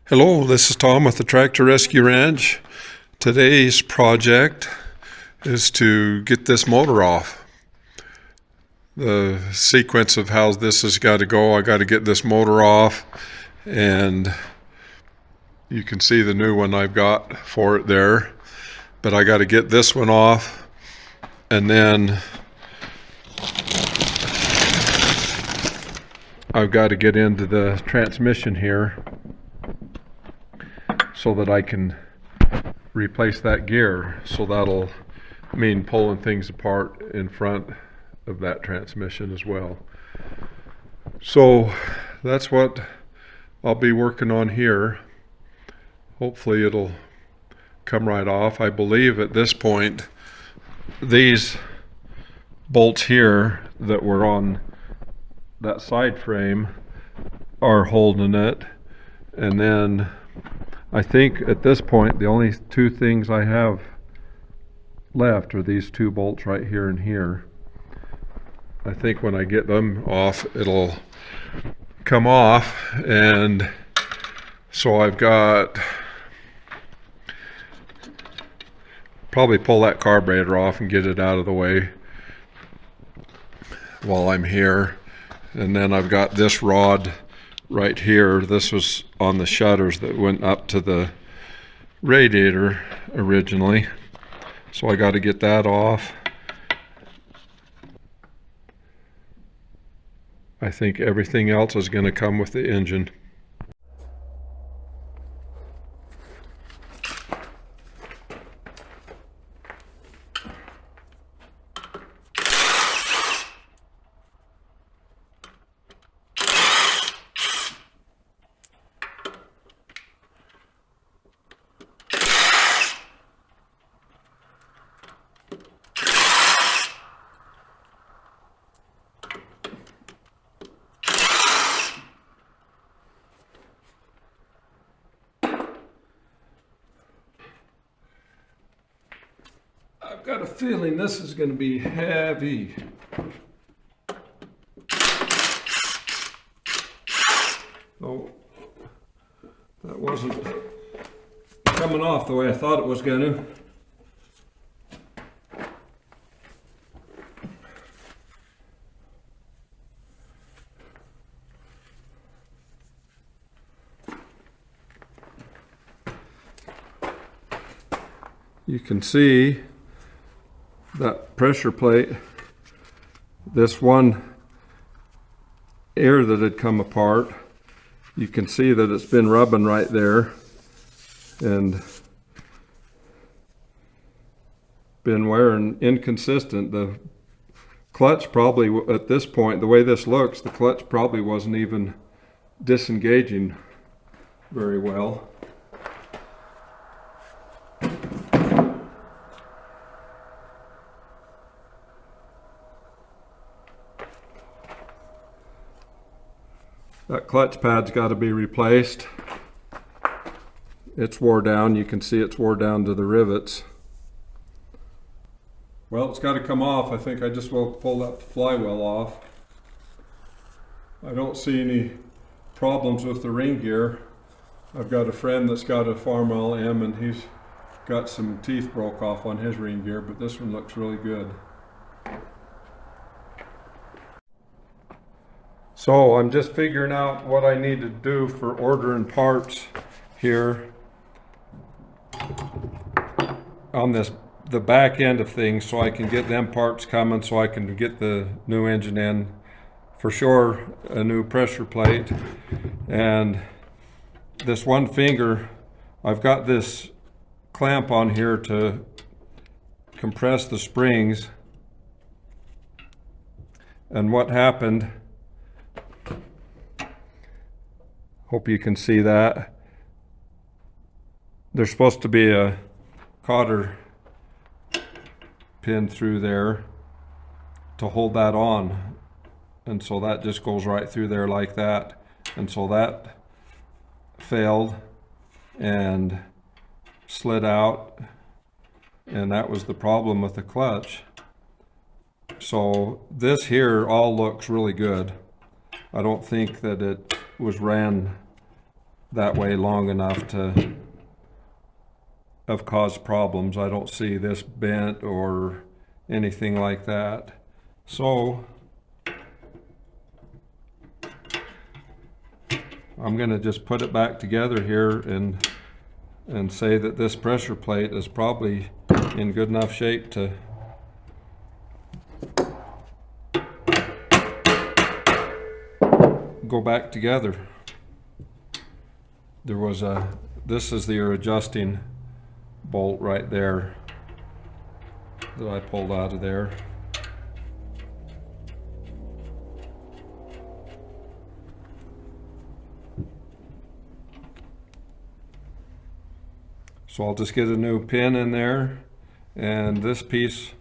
Hello, this is Tom with the Tractor Rescue Ranch. Today's project is to get this motor off. The sequence of how this has got to go, I got to get this motor off, and you can see the new one I've got for it there. But I got to get this one off, and then I've got to get into the transmission here so that I can replace that gear. So that'll mean pulling things apart in front of that transmission as well. So that's what I'll be working on here. Hopefully it'll come right off. I believe at this point these bolts here that were on that side frame are holding it, and then I think at this point the only two things I have left are these two bolts right here and here. I think when I get them off it'll come off, and so I've got probably pull that carburetor off and get it out of the way while I'm here. And then I've got this rod right here. This was on the shutters that went up to the radiator originally, so I got to get that off. I think everything else is going to come with the engine. I've got a feeling this is going to be heavy. Oh, that wasn't coming off the way I thought it was going to. You can see that pressure plate, this one ear that had come apart, you can see that it's been rubbing right there and been wearing inconsistent. The clutch probably, at this point, the way this looks, the clutch probably wasn't even disengaging very well. That clutch pad's got to be replaced. It's wore down. You can see it's wore down to the rivets. Well, it's got to come off. I think I just will pull that flywheel off. I don't see any problems with the ring gear. I've got a friend that's got a Farmall M, and he's got some teeth broke off on his ring gear, but this one looks really good. So I'm just figuring out what I need to do for ordering parts here on the back end of things, so I can get them parts coming, so I can get the new engine in. For sure, a new pressure plate, and this one finger, I've got this clamp on here to compress the springs, and what happened, hope you can see that. There's supposed to be a cotter pin through there to hold that on, and so that just goes right through there like that, and so that failed and slid out, and that was the problem with the clutch. So this here all looks really good. I don't think that it was ran that way long enough to have caused problems. I don't see this bent or anything like that. So I'm going to just put it back together here and say that this pressure plate is probably in good enough shape to go back together. There was this is your adjusting bolt right there that I pulled out of there. So I'll just get a new pin in there and this piece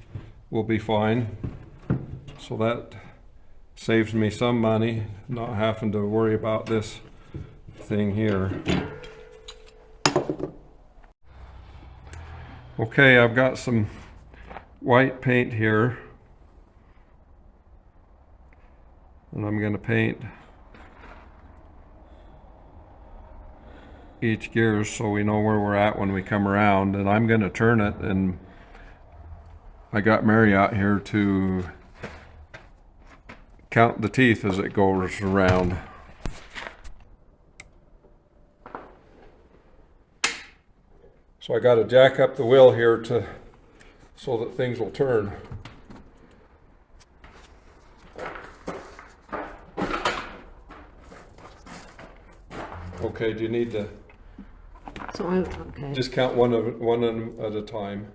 will be fine. So that saves me some money, not having to worry about this thing here. Okay, I've got some white paint here, and I'm going to paint each gear so we know where we're at when we come around. And I'm going to turn it, and I got Mary out here to count the teeth as it goes around. So I got to jack up the wheel here so that things will turn. Okay, do you need to okay. just count one at a time?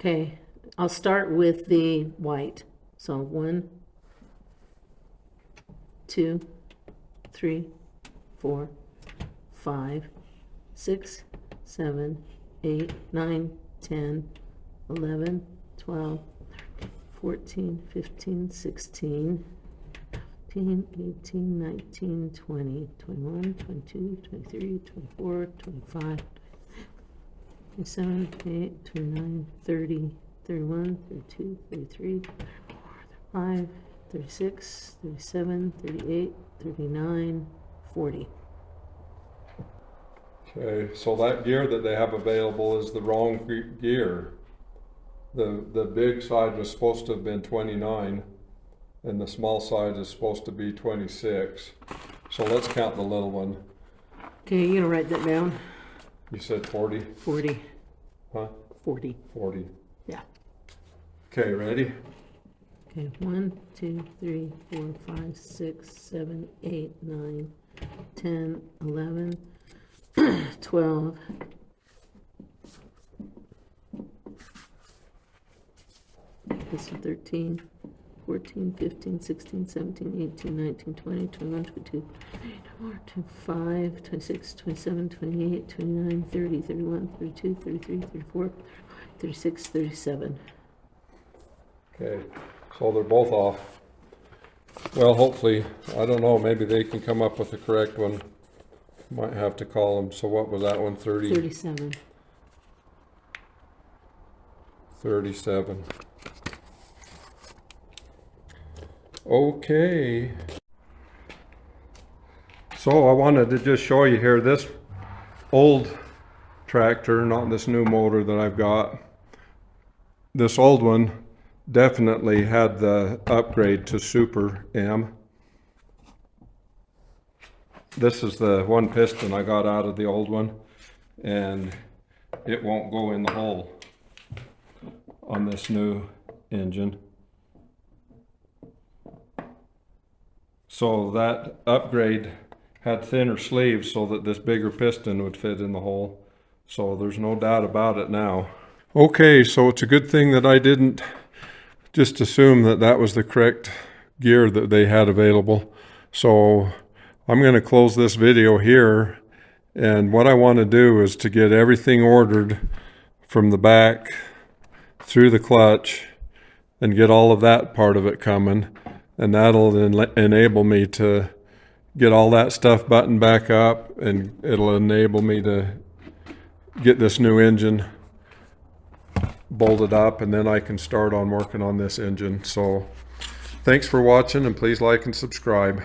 Okay, I'll start with the white. So 1, 2, 3, 4, 5, 6, 7, 8, 9, 10, 11, 12, 14, 15, 16, 17, 18, 19, 20, 21, 22, 23, 24, 25, 27, 28, 29, 30, 31, 32, 33, 34, 35, 36, 37, 38, 39, 40. Okay, so that gear that they have available is the wrong gear. The big side was supposed to have been 29, and the small side is supposed to be 26. So let's count the little one. Okay, you're gonna write that down. You said 40? 40. Huh? 40. 40. Yeah. Okay, ready? Okay, 1, 2, 3, 4, 5, 6, 7, 8, 9, 10, 11, 12, 13, 14, 15, 16, 17, 18, 19, 20, 21, 22, 23, 25, 26, 27, 28, 29, 30, 31, 32, 33, 34, 36, 37. Okay, so they're both off. Well, hopefully, I don't know, maybe they can come up with the correct one. Might have to call them. So what was that one? 30? 37. 37. Okay. So I wanted to just show you here this old tractor, not this new motor that I've got. This old one definitely had the upgrade to Super M. This is the one piston I got out of the old one, and it won't go in the hole on this new engine. So that upgrade had thinner sleeves so that this bigger piston would fit in the hole. So there's no doubt about it now. Okay, so it's a good thing that I didn't just assume that that was the correct gear that they had available. So I'm going to close this video here, and what I want to do is to get everything ordered from the back through the clutch and get all of that part of it coming, and that'll enable me to get all that stuff buttoned back up, and it'll enable me to get this new engine bolted up, and then I can start on working on this engine. So thanks for watching, and please like and subscribe.